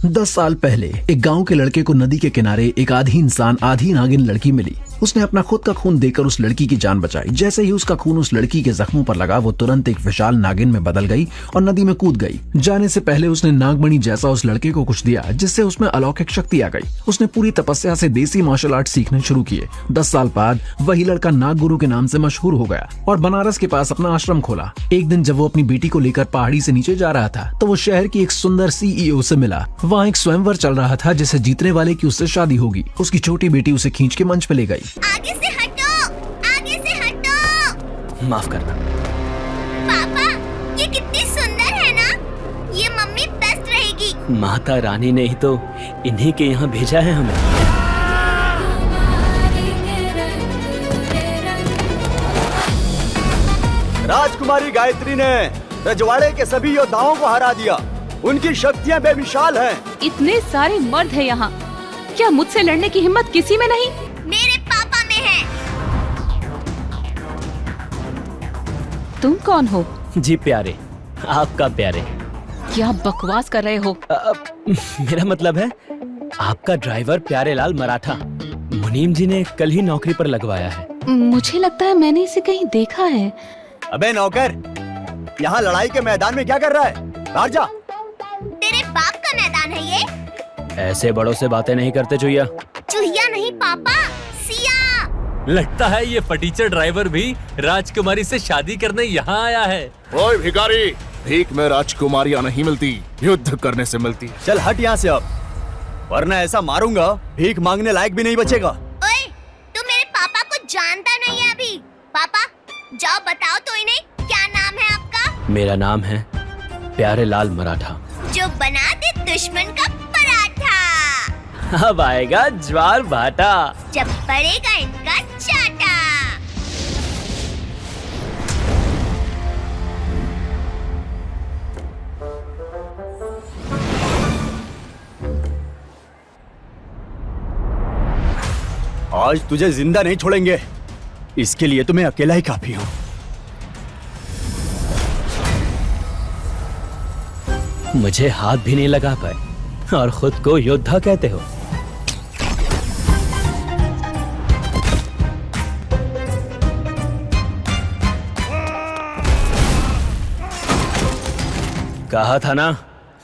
10 साल पहले एक गांव के लड़के को नदी के किनारे एक आधी इंसान आधी नागिन लड़की मिली। उसने अपना खुद का खून देकर उस लड़की की जान बचाई। जैसे ही उसका खून उस लड़की के जख्मों पर लगा, वो तुरंत एक विशाल नागिन में बदल गई और नदी में कूद गई। जाने से पहले उसने नागमणि जैसा उस लड़के को कुछ दिया, जिससे उसमें अलौकिक शक्ति आ गई। उसने पूरी तपस्या से देसी मार्शल आर्ट सीखने शुरू किए। 10 साल बाद वही लड़का नाग गुरु के नाम से मशहूर हो गया और बनारस के पास अपना आश्रम खोला। एक दिन जब वो अपनी बेटी को लेकर पहाड़ी से नीचे जा रहा था, तो वो शहर की एक सुंदर CEO से मिला। वहाँ एक स्वयंवर चल रहा था, जिसे जीतने वाले की उससे शादी होगी। उसकी छोटी बेटी उसे खींच के मंच पे ले गई। आगे से हटो, आगे से हटो। माफ करना पापा, ये कितनी सुंदर है ना। ये मम्मी बेस्ट रहेगी। माता रानी ने ही तो इन्हीं के यहाँ भेजा है हमें। राजकुमारी गायत्री ने रजवाड़े के सभी योद्धाओं को हरा दिया। उनकी शक्तियाँ बेमिसाल हैं। इतने सारे मर्द हैं यहाँ, क्या मुझसे लड़ने की हिम्मत किसी में नहीं? मेरे पापा में है। तुम कौन हो? जी प्यारे, आपका प्यारे। क्या बकवास कर रहे हो? मेरा मतलब है आपका ड्राइवर प्यारेलाल मराठा। मुनीम जी ने कल ही नौकरी पर लगवाया है। मुझे लगता है मैंने इसे कहीं देखा है। अबे नौकर, यहाँ लड़ाई के मैदान में क्या कर रहा है? बाहर जा। तेरे बाप का मैदान है ये। ऐसे बड़ों से बातें नहीं करते चुहिया। चूहिया नहीं पापा, सिया। लगता है ये फटीचर ड्राइवर भी राजकुमारी से शादी करने यहाँ आया है। ओए भिखारी, भीख में राजकुमारियाँ नहीं मिलती, युद्ध करने से मिलती। चल हट यहाँ से अब, वरना ऐसा मारूंगा भीख मांगने लायक भी नहीं बचेगा। ओए, तू मेरे पापा को जानता नहीं है अभी। पापा, जाओ बताओ तो इन्हें, क्या नाम है आपका? मेरा नाम है प्यारेलाल मराठा। जो बना दे दुश्मन का पराठा। अब आएगा ज्वार भाटा, जब पड़ेगा इनका चाटा। आज तुझे जिंदा नहीं छोड़ेंगे, इसके लिए तुम्हें अकेला ही काफी हूँ। मुझे हाथ भी नहीं लगा पाए और खुद को योद्धा कहते हो। कहा था ना,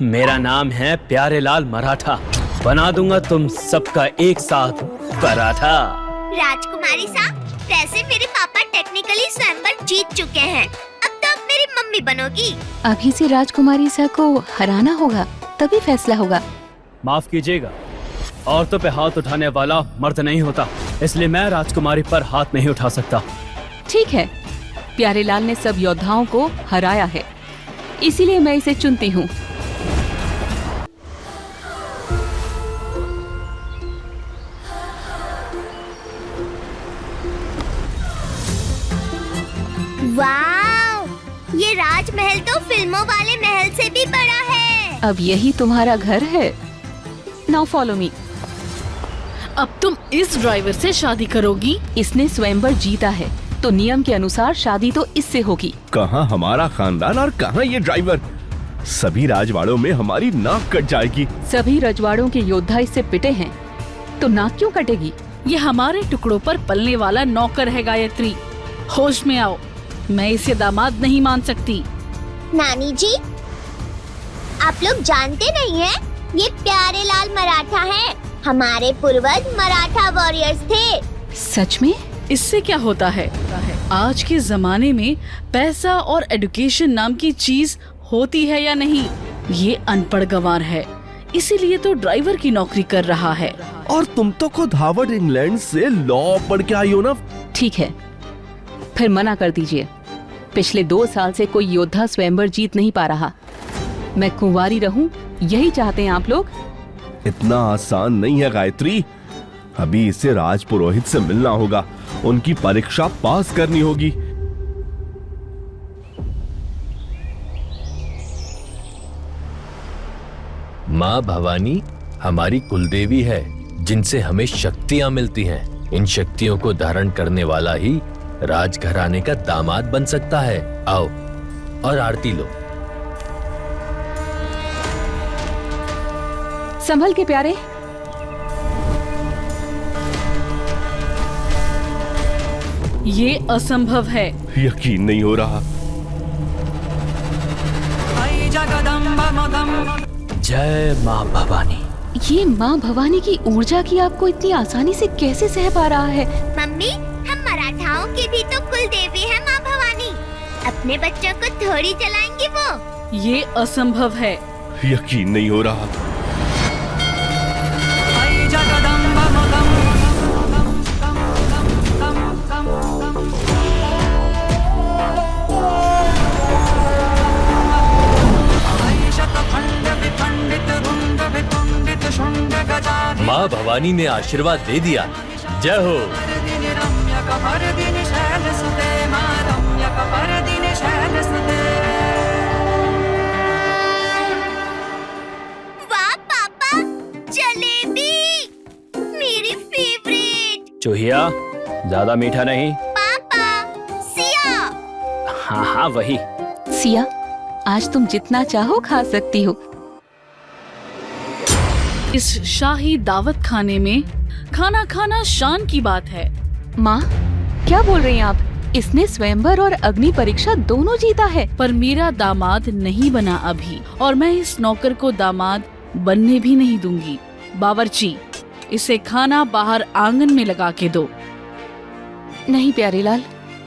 मेरा नाम है प्यारेलाल मराठा। बना दूंगा तुम सबका एक साथ पराठा। राजकुमारी साहब, वैसे मेरे पापा टेक्निकली स्वयंवर जीत चुके हैं। अब तो आप मेरी मम्मी बनोगी। अभी से राजकुमारी सा को हराना होगा, तभी फैसला होगा। माफ कीजिएगा, औरतों पे हाथ उठाने वाला मर्द नहीं होता, इसलिए मैं राजकुमारी पर हाथ नहीं उठा सकता। ठीक है, प्यारेलाल ने सब योद्धाओं को हराया है, इसीलिए मैं इसे चुनती हूँ। वाव! ये राजमहल तो फिल्मों वाले महल से भी बड़ा है। अब यही तुम्हारा घर है। Now follow me. अब तुम इस ड्राइवर से शादी करोगी? इसने स्वयंवर जीता है, तो नियम के अनुसार शादी तो इससे होगी। कहाँ हमारा खानदान और कहाँ ये ड्राइवर? सभी राजवाड़ों में हमारी नाक कट जाएगी। सभी रजवाड़ों के योद्धा इससे पिटे हैं, तो नाक क्यों कटेगी? ये हमारे टुकड़ों पर पलने वाला नौकर है गायत्री। होश में आओ, मैं इसे दामाद नहीं मान सकती। नानी जी, आप लोग जानते नहीं हैं, ये प्यारेलाल मराठा हैं। हमारे पूर्वज मराठा वॉरियर्स थे। सच में? इससे क्या होता है? आज के जमाने में पैसा और एजुकेशन नाम की चीज होती है या नहीं, ये अनपढ़ गंवार है, इसीलिए तो ड्राइवर की नौकरी कर रहा है। और तुम तो खुद हार्वर्ड इंग्लैंड से लॉ पढ़ के आई हो ना। ठीक है, फिर मना कर दीजिए। पिछले 2 साल से कोई योद्धा स्वयंवर जीत नहीं पा रहा। मैं कुंवारी रहूं, यही चाहते हैं आप लोग? इतना आसान नहीं है गायत्री। अभी इसे राजपुरोहित से मिलना होगा, उनकी परीक्षा पास करनी होगी। माँ भवानी हमारी कुलदेवी है, जिनसे हमें शक्तियाँ मिलती हैं। इन शक्तियों को धारण करने वाला ही राजघराने का दामाद बन सकता है। आओ और आरती लो। संभल के प्यारे। ये असंभव है। यकीन नहीं हो रहा। जय माँ भवानी। ये माँ भवानी की ऊर्जा की आपको इतनी आसानी से कैसे सह पा रहा है? मम्मी, हम मराठाओं की भी तो कुल देवी है माँ भवानी। अपने बच्चों को थोड़ी चलाएंगी वो। ये असंभव है। यकीन नहीं हो रहा। माँ भवानी ने आशीर्वाद दे दिया। जय हो। वाह पापा, जलेबी मेरी फेवरेट। चूहिया, ज्यादा मीठा नहीं। पापा, सिया। हाँ हाँ वही। सिया, आज तुम जितना चाहो खा सकती हो। इस शाही दावत खाने में खाना खाना शान की बात है। माँ, क्या बोल रही हैं आप? इसने स्वयंवर और अग्नि परीक्षा दोनों जीता है। पर मेरा दामाद नहीं बना अभी, और मैं इस नौकर को दामाद बनने भी नहीं दूंगी। बावर्ची, इसे खाना बाहर आंगन में लगा के दो। नहीं प्यारे लाल,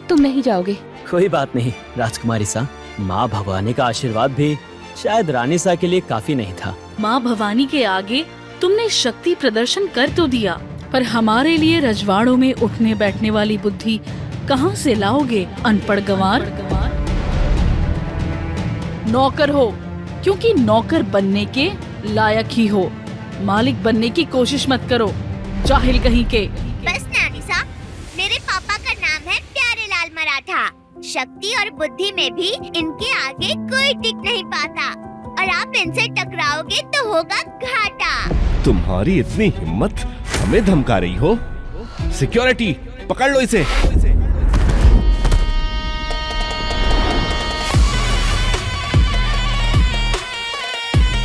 तुम नहीं जाओगे। कोई बात नहीं राजकुमारी सा। माँ भवानी का आशीर्वाद भी शायद रानी सा के लिए काफी नहीं था। माँ भवानी के आगे तुमने शक्ति प्रदर्शन कर तो दिया, पर हमारे लिए रजवाड़ों में उठने बैठने वाली बुद्धि कहाँ से लाओगे, अनपढ़ गंवार? नौकर हो, क्योंकि नौकर बनने के लायक ही हो। मालिक बनने की कोशिश मत करो, जाहिल कहीं के। बस नानी सा, मेरे पापा का नाम है प्यारे लाल मराठा। शक्ति और बुद्धि में भी इनके आगे कोई टिक नहीं पाता, और आप इनसे टकराओगे तो होगा घाटा। तुम्हारी इतनी हिम्मत, हमें धमका रही हो? सिक्योरिटी, पकड़ लो इसे।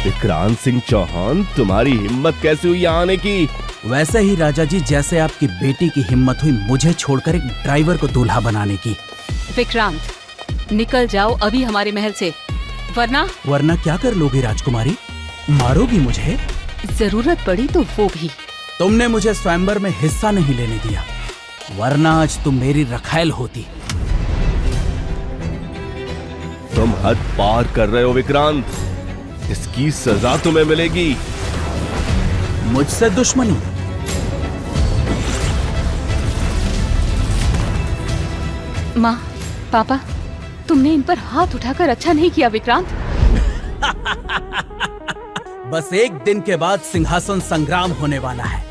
विक्रांत सिंह चौहान, तुम्हारी हिम्मत कैसे हुई यहाँ आने की? वैसे ही राजा जी, जैसे आपकी बेटी की हिम्मत हुई मुझे छोड़कर एक ड्राइवर को दूल्हा बनाने की। विक्रांत, निकल जाओ अभी हमारे महल से, वरना क्या कर लोगी राजकुमारी? मारोगी मुझे? जरूरत पड़ी तो वो भी। तुमने मुझे स्वयंवर में हिस्सा नहीं लेने दिया, वरना आज तुम मेरी रखैल होती। तुम हद पार कर रहे हो विक्रांत, इसकी सजा तुम्हें मिलेगी। मुझसे दुश्मनी? माँ, पापा, तुमने इन पर हाथ उठाकर अच्छा नहीं किया विक्रांत। बस एक दिन के बाद सिंहासन संग्राम होने वाला है,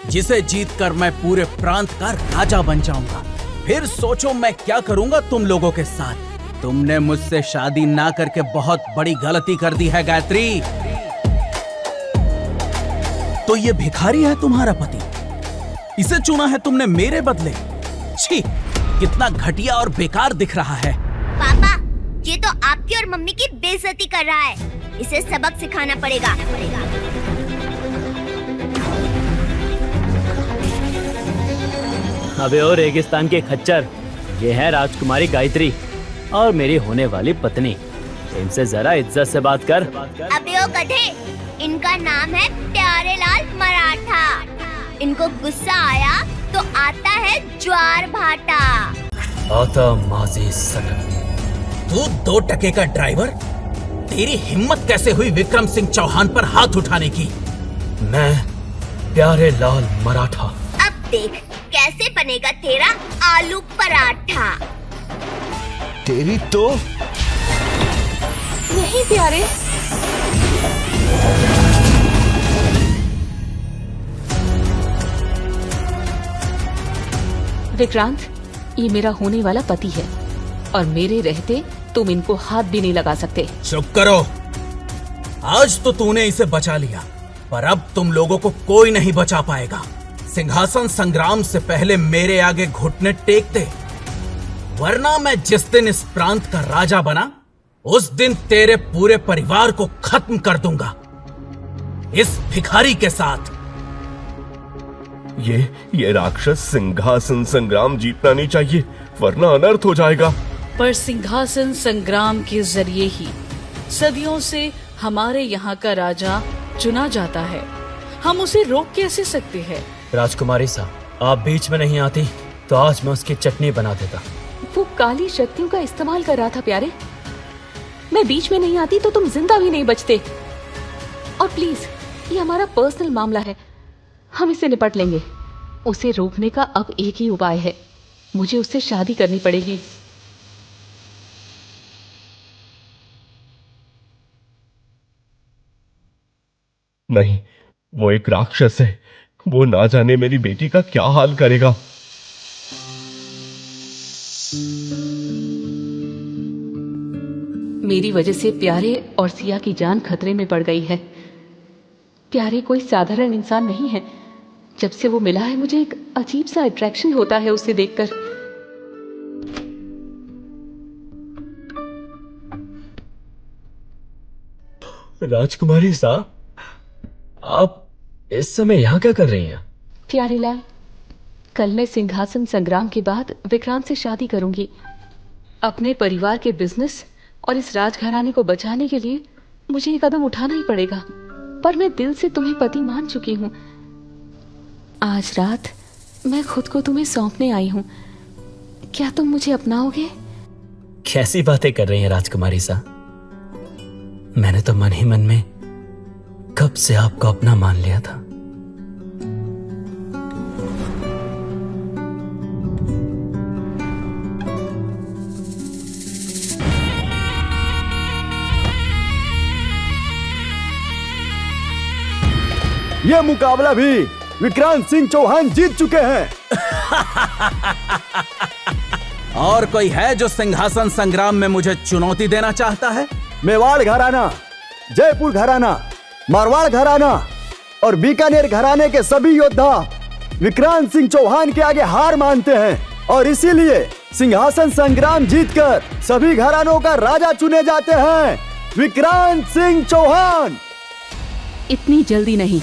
जिसे जीतकर मैं पूरे प्रांत का राजा बन जाऊंगा। फिर सोचो मैं क्या करूंगा तुम लोगों के साथ। तुमने मुझसे शादी ना करके बहुत बड़ी गलती कर दी है गायत्री। तो ये भिखारी है तुम्हारा पति, इसे चुना है तुमने मेरे बदले। छी, कितना घटिया और बेकार दिख रहा है। पापा, ये तो आपकी और मम्मी की बेइज्जती कर रहा है, इसे सबक सिखाना पड़ेगा। अबे ओ रेगिस्तान के खच्चर, ये है राजकुमारी गायत्री और मेरी होने वाली पत्नी। इनसे जरा इज्जत से बात कर। अबे ओ गधे, इनका नाम है प्यारे लाल मराठा। इनको गुस्सा आया तो आता है ज्वार भाटा। आता माजी सनम। तू 2 टके का ड्राइवर, तेरी हिम्मत कैसे हुई विक्रम सिंह चौहान पर हाथ उठाने की? मैं प्यारे लाल मराठा। अब देख कैसे बनेगा तेरा आलू पराठा। तेरी तो नहीं प्यारे। विक्रांत, ये मेरा होने वाला पति है और मेरे रहते तुम इनको हाथ भी नहीं लगा सकते। चुप करो। आज तो तूने इसे बचा लिया, पर अब तुम लोगों को कोई नहीं बचा पाएगा। सिंहासन संग्राम से पहले मेरे आगे घुटने टेक दे, वरना मैं जिस दिन इस प्रांत का राजा बना, उस दिन तेरे पूरे परिवार को खत्म कर दूंगा। इस भिखारी के साथ। ये राक्षस सिंहासन संग्राम जीतना नहीं चाहिए, वरना अनर्थ हो जाएगा। पर सिंहासन संग्राम के जरिए ही सदियों से हमारे यहाँ का राजा चुना जाता है। हम उसे रोक कैसे सकते हैं? राजकुमारी साहब, आप बीच में नहीं आती तो आज मैं उसकी चटनी बना देता। वो काली शक्तियों का इस्तेमाल कर रहा था प्यारे। मैं बीच में नहीं आती तो तुम जिंदा भी नहीं बचते। और प्लीज, ये हमारा पर्सनल मामला है, हम इसे निपट लेंगे। उसे रोकने का अब एक ही उपाय है, मुझे उससे शादी करनी पड़ेगी। नहीं, वो एक राक्षस है। वो ना जाने मेरी बेटी का क्या हाल करेगा। मेरी वजह से प्यारे और सिया की जान खतरे में पड़ गई है। प्यारे कोई साधारण इंसान नहीं है। जब से वो मिला है मुझे एक अजीब सा अट्रैक्शन होता है उसे देखकर। राजकुमारी साहब, आप इस समय यहाँ क्या कर रही हैं? प्यारे लाल, कल मैं सिंहासन संग्राम के बाद विक्रांत से शादी करूंगी। अपने परिवार के बिजनेस और इस राजघराने को बचाने के लिए मुझे ये कदम उठाना ही पड़ेगा। पर मैं दिल से तुम्हें पति मान चुकी हूँ। आज रात मैं खुद को तुम्हें सौंपने आई हूँ। क्या तुम मुझे अपनाओगे? कैसी बातें कर रही हैं राजकुमारी साहब? मैंने तो मन ही मन में कब से आपको अपना मान लिया था। ये मुकाबला भी विक्रांत सिंह चौहान जीत चुके हैं। और कोई है जो सिंहासन संग्राम में मुझे चुनौती देना चाहता है? मेवाड़ घराना, जयपुर घराना, मारवाड़ घराना और बीकानेर घराने के सभी योद्धा विक्रांत सिंह चौहान के आगे हार मानते हैं और इसीलिए सिंहासन संग्राम जीतकर सभी घरानों का राजा चुने जाते हैं। विक्रांत सिंह चौहान। इतनी जल्दी नहीं।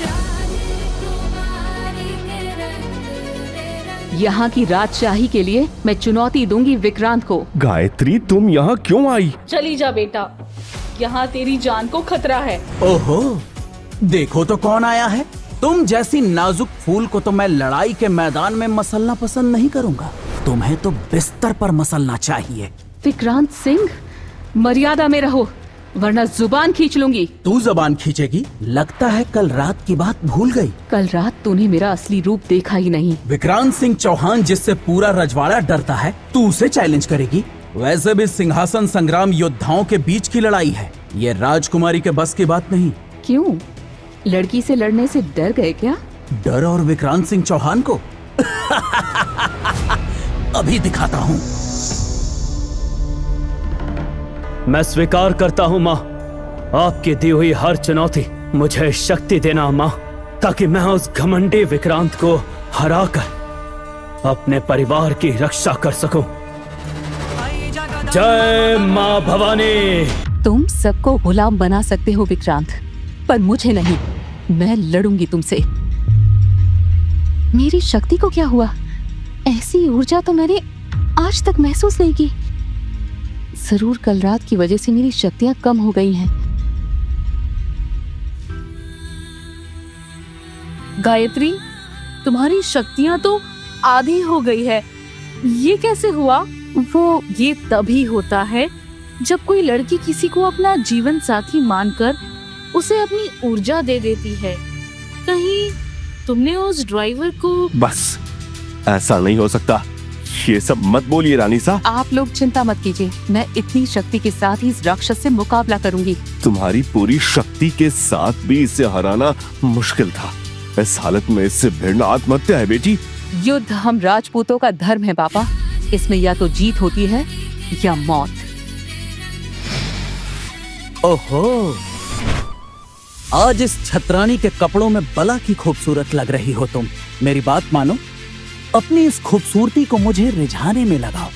यहाँ की राजशाही के लिए मैं चुनौती दूंगी विक्रांत को। गायत्री, तुम यहाँ क्यों आई? चली जा बेटा, यहाँ तेरी जान को खतरा है। ओहो, देखो तो कौन आया है। तुम जैसी नाजुक फूल को तो मैं लड़ाई के मैदान में मसलना पसंद नहीं करूंगा, तुम्हें तो बिस्तर पर मसलना चाहिए। विक्रांत सिंह, मर्यादा में रहो वरना जुबान खींच लूंगी। तू जुबान खींचेगी? लगता है कल रात की बात भूल गई। कल रात तूने मेरा असली रूप देखा ही नहीं। विक्रांत सिंह चौहान जिससे पूरा रजवाड़ा डरता है, तू उसे चैलेंज करेगी? वैसे भी सिंहासन संग्राम योद्धाओं के बीच की लड़ाई है, ये राजकुमारी के बस की बात नहीं। क्यों? लड़की से लड़ने से डर गए क्या? डर और विक्रांत सिंह चौहान को अभी दिखाता हूँ। मैं स्वीकार करता हूँ माँ, आपकी दी हुई हर चुनौती। मुझे शक्ति देना माँ, ताकि मैं उस घमंडी विक्रांत को हराकर अपने परिवार की रक्षा कर सकूं। जय माँ भवानी। तुम सबको गुलाम बना सकते हो विक्रांत, पर मुझे नहीं। मैं लड़ूंगी तुमसे। मेरी शक्ति को क्या हुआ? ऐसी ऊर्जा तो मैंने आज तक महसूस नहीं की। जरूर कल रात की वजह से मेरी शक्तियां कम हो गई हैं। गायत्री, तुम्हारी शक्तियां तो आधी हो गई है। ये कैसे हुआ? वो ये तभी होता है जब कोई लड़की किसी को अपना जीवन साथी मानकर उसे अपनी ऊर्जा दे देती है। कहीं तुमने उस ड्राइवर को... बस, ऐसा नहीं हो सकता। ये सब मत बोलिए रानी साहब। आप लोग चिंता मत कीजिए, मैं इतनी शक्ति के साथ ही इस राक्षस से मुकाबला करूंगी। तुम्हारी पूरी शक्ति के साथ भी इसे हराना मुश्किल था। इस हालत में इससे भिड़ना आत्महत्या है बेटी। युद्ध हम राजपूतों का धर्म है पापा। इसमें या तो जीत होती है या मौत। ओहो, आज इस छतरानी के कपड़ों में बला की खूबसूरत लग रही हो तुम। मेरी बात मानो, अपनी इस खूबसूरती को मुझे रिझाने में लगाओ।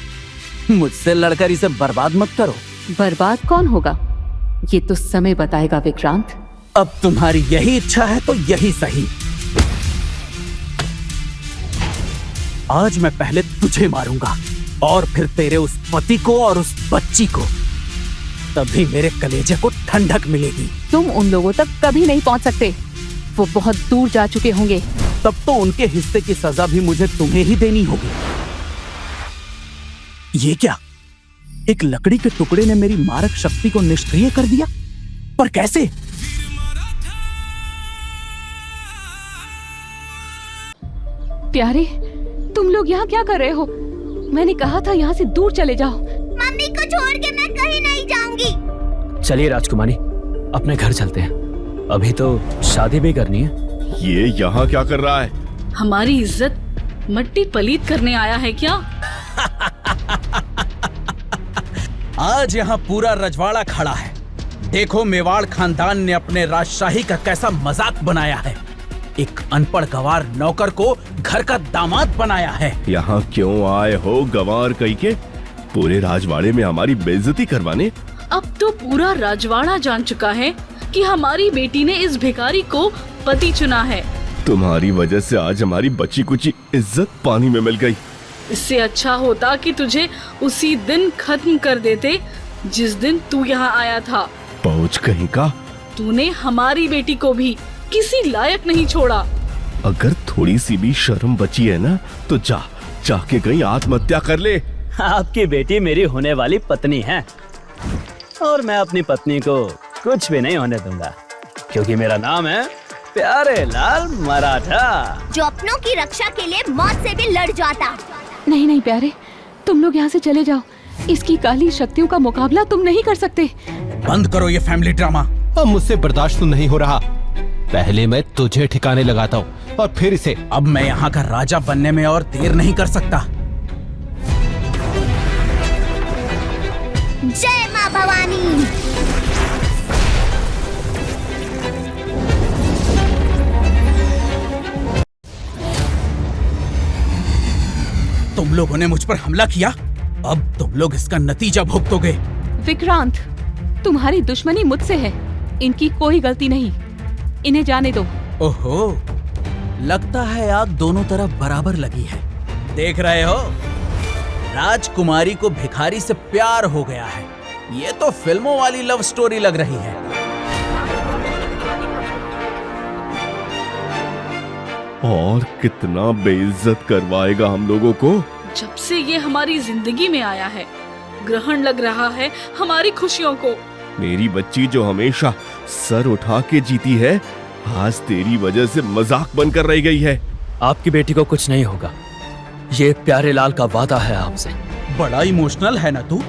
मुझसे लड़कर इसे बर्बाद मत करो। बर्बाद कौन होगा? ये तो समय बताएगा विक्रांत। अब तुम्हारी यही इच्छा है तो यही सही। आज मैं पहले तुझे मारूंगा और फिर तेरे उस पति को और उस बच्ची को, तभी मेरे कलेजे को ठंडक मिलेगी। तुम उन लोगों तक कभी नहीं पहुंच सकते, वो बहुत दूर जा चुके होंगे। तब तो उनके हिस्से की सजा भी मुझे तुम्हें ही देनी होगी। ये क्या, एक लकड़ी के टुकड़े ने मेरी मारक शक्ति को निष्क्रिय कर दिया? पर कैसे? प्यारे, तुम लोग यहाँ क्या कर रहे हो? मैंने कहा था यहाँ से दूर चले जाओ। मम्मी को छोड़ के मैं कहीं नहीं जाऊंगी। चलिए राजकुमारी, अपने घर चलते हैं। अभी तो शादी भी करनी है। ये यहाँ क्या कर रहा है? हमारी इज्जत मट्टी पलीत करने आया है क्या? आज यहाँ पूरा रजवाड़ा खड़ा है। देखो मेवाड़ खानदान ने अपने राजशाही का कैसा मजाक बनाया है। एक अनपढ़ गवार नौकर को घर का दामाद बनाया है। यहाँ क्यों आए हो गवार कही के? पूरे राजवाड़े में हमारी बेइज्जती करवाने? अब तो पूरा राजवाड़ा जान चुका है कि हमारी बेटी ने इस भिखारी को पति चुना है। तुम्हारी वजह से आज हमारी बची कुची इज्जत पानी में मिल गई। इससे अच्छा होता कि तुझे उसी दिन खत्म कर देते जिस दिन तू यहाँ आया था। पहुँच कहीं का। तूने हमारी बेटी को भी किसी लायक नहीं छोड़ा। अगर थोड़ी सी भी शर्म बची है ना तो जाके कहीं आत्महत्या कर ले। आपकी बेटी मेरी होने वाली पत्नी है और मैं अपनी पत्नी को कुछ भी नहीं होने दूंगा, क्योंकि मेरा नाम है प्यारेलाल मराठा, जो अपनों की रक्षा के लिए मौत से भी लड़ जाता। नहीं नहीं प्यारे, तुम लोग यहाँ से चले जाओ। इसकी काली शक्तियों का मुकाबला तुम नहीं कर सकते। बंद करो ये फैमिली ड्रामा। अब मुझसे बर्दाश्त नहीं हो रहा। पहले मैं तुझे ठिकाने लगाता हूँ और फिर इसे। अब मैं यहाँ का राजा बनने में और देर नहीं कर सकता। जय माँ भवानी। तुम लोगों ने मुझ पर हमला किया, अब तुम लोग इसका नतीजा भुगतोगे। विक्रांत, तुम्हारी दुश्मनी मुझसे है, इनकी कोई गलती नहीं। इन्हें जाने दो। ओहो, लगता है आग दोनों तरफ बराबर लगी है। देख रहे हो, राजकुमारी को भिखारी से प्यार हो गया है। ये तो फिल्मों वाली लव स्टोरी लग रही है। और कितना बेइज्जत करवाएगा हम लोगों को। जब से ये हमारी जिंदगी में आया है, ग्रहण लग रहा है हमारी खुशियों को। मेरी बच्ची जो हमेशा सर उठा के जीती है, आज तेरी वजह से मजाक बनकर रह गई है। आपकी बेटी को कुछ नहीं होगा, ये प्यारेलाल का वादा है आपसे। बड़ा इमोशनल है ना तू।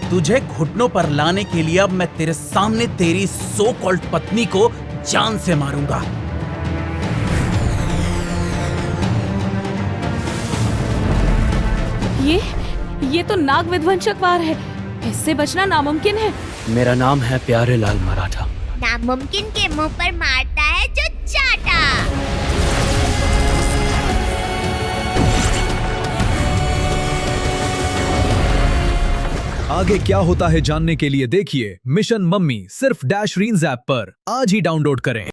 तुझे घुटनों पर लाने के लिए अब मैं तेरे सामने तेरी सो कॉल्ड पत्नी को जान से मारूंगा। ये तो नाग विध्वंसक वार है, इससे बचना नामुमकिन है। मेरा नाम है प्यारेलाल मराठा। नामुमकिन के मुंह पर मारता है जो चाटा। आगे क्या होता है जानने के लिए देखिए मिशन मम्मी सिर्फ डैश रीन्स ऐप पर। आज ही डाउनलोड करें।